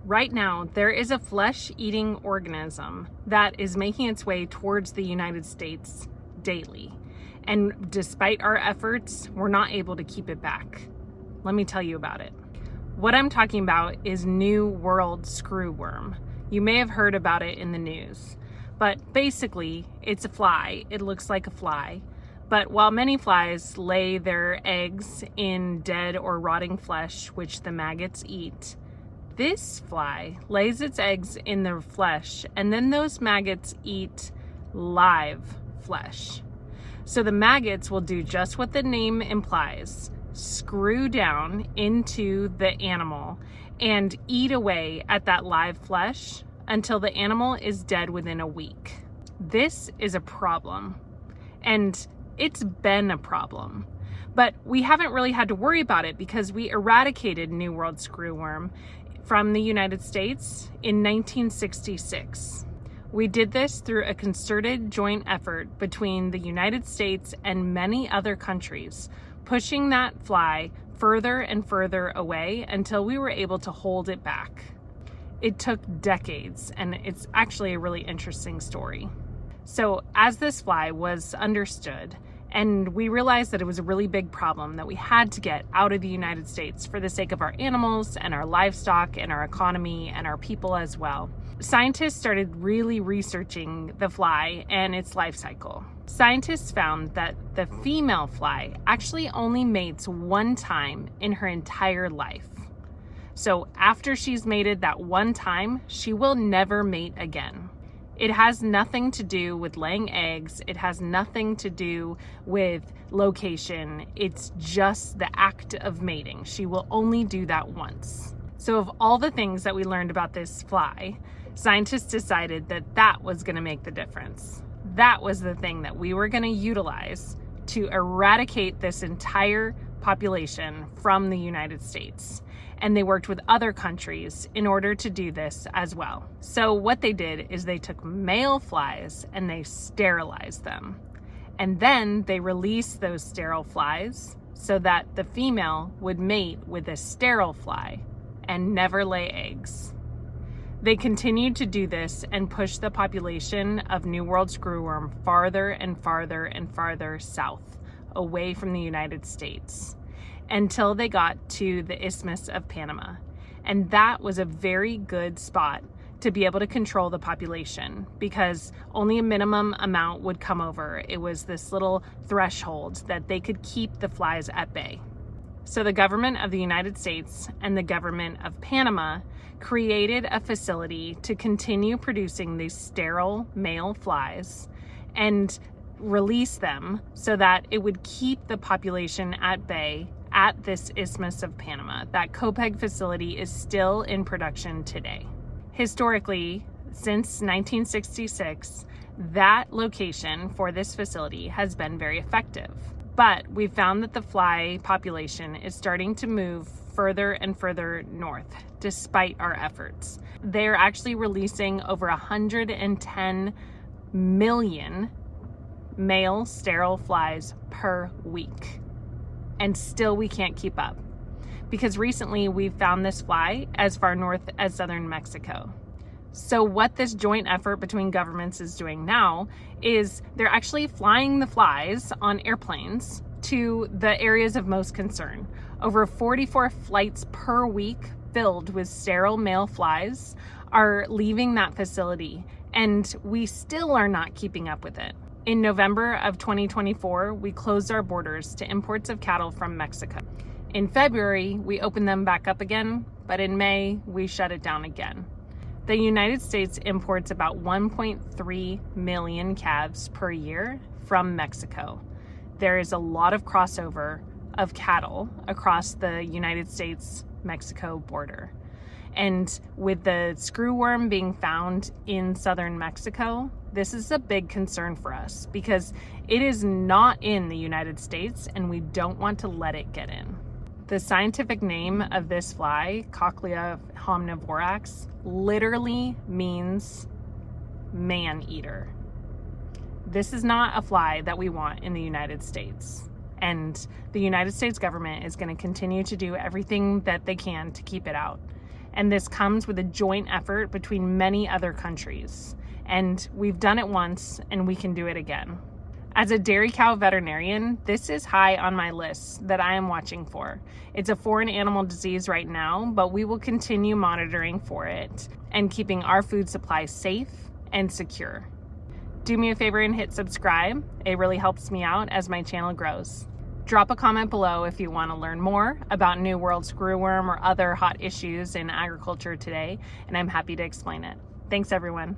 Right now, there is a flesh-eating organism that is making its way towards the United States daily. And despite our efforts, we're not able to keep it back. Let me tell you about it. What I'm talking about is New World Screwworm. You may have heard about it in the news, but basically it's a fly. It looks like a fly, but while many flies lay their eggs in dead or rotting flesh, which the maggots eat, this fly lays its eggs in their flesh, and then those maggots eat live flesh. So the maggots will do just what the name implies, screw down into the animal and eat away at that live flesh until the animal is dead within a week. This is a problem, and it's been a problem, but we haven't really had to worry about it because we eradicated New World Screwworm from the United States in 1966. We did this through a concerted joint effort between the United States and many other countries, pushing that fly further and further away until we were able to hold it back. It took decades, and it's actually a really interesting story. So as this fly was understood, and we realized that it was a really big problem that we had to get out of the United States for the sake of our animals and our livestock and our economy and our people as well, scientists started really researching the fly and its life cycle. Scientists found that the female fly actually only mates one time in her entire life. So after she's mated that one time, she will never mate again. It has nothing to do with laying eggs. It has nothing to do with location. It's just the act of mating. She will only do that once. So of all the things that we learned about this fly, scientists decided that that was going to make the difference. That was the thing that we were going to utilize to eradicate this entire population from the United States. And they worked with other countries in order to do this as well. So what they did is they took male flies and they sterilized them. And then they released those sterile flies so that the female would mate with a sterile fly and never lay eggs. They continued to do this and push the population of New World Screwworm farther and farther and farther south, away from the United States, until they got to the Isthmus of Panama. And that was a very good spot to be able to control the population because only a minimum amount would come over. It was this little threshold that they could keep the flies at bay. So the government of the United States and the government of Panama created a facility to continue producing these sterile male flies and release them so that it would keep the population at bay at this Isthmus of Panama. That COPEG facility is still in production today. Historically, since 1966, that location for this facility has been very effective. But we found that the fly population is starting to move further and further north, despite our efforts. They're actually releasing over 110 million male sterile flies per week. And still we can't keep up because recently we found this fly as far north as southern Mexico. So what this joint effort between governments is doing now is they're actually flying the flies on airplanes to the areas of most concern. Over 44 flights per week filled with sterile male flies are leaving that facility, and we still are not keeping up with it. In November of 2024, we closed our borders to imports of cattle from Mexico. In February, we opened them back up again, but in May, we shut it down again. The United States imports about 1.3 million calves per year from Mexico. There is a lot of crossover of cattle across the United States-Mexico border. And with the screwworm being found in southern Mexico, this is a big concern for us because it is not in the United States and we don't want to let it get in. The scientific name of this fly, Cochlea homnivorax, literally means man-eater. This is not a fly that we want in the United States. And the United States government is going to continue to do everything that they can to keep it out. And this comes with a joint effort between many other countries. And we've done it once, and we can do it again. As a dairy cow veterinarian, this is high on my list that I am watching for. It's a foreign animal disease right now, but we will continue monitoring for it and keeping our food supply safe and secure. Do me a favor and hit subscribe. It really helps me out as my channel grows. Drop a comment below if you want to learn more about New World screwworm or other hot issues in agriculture today, and I'm happy to explain it. Thanks, everyone.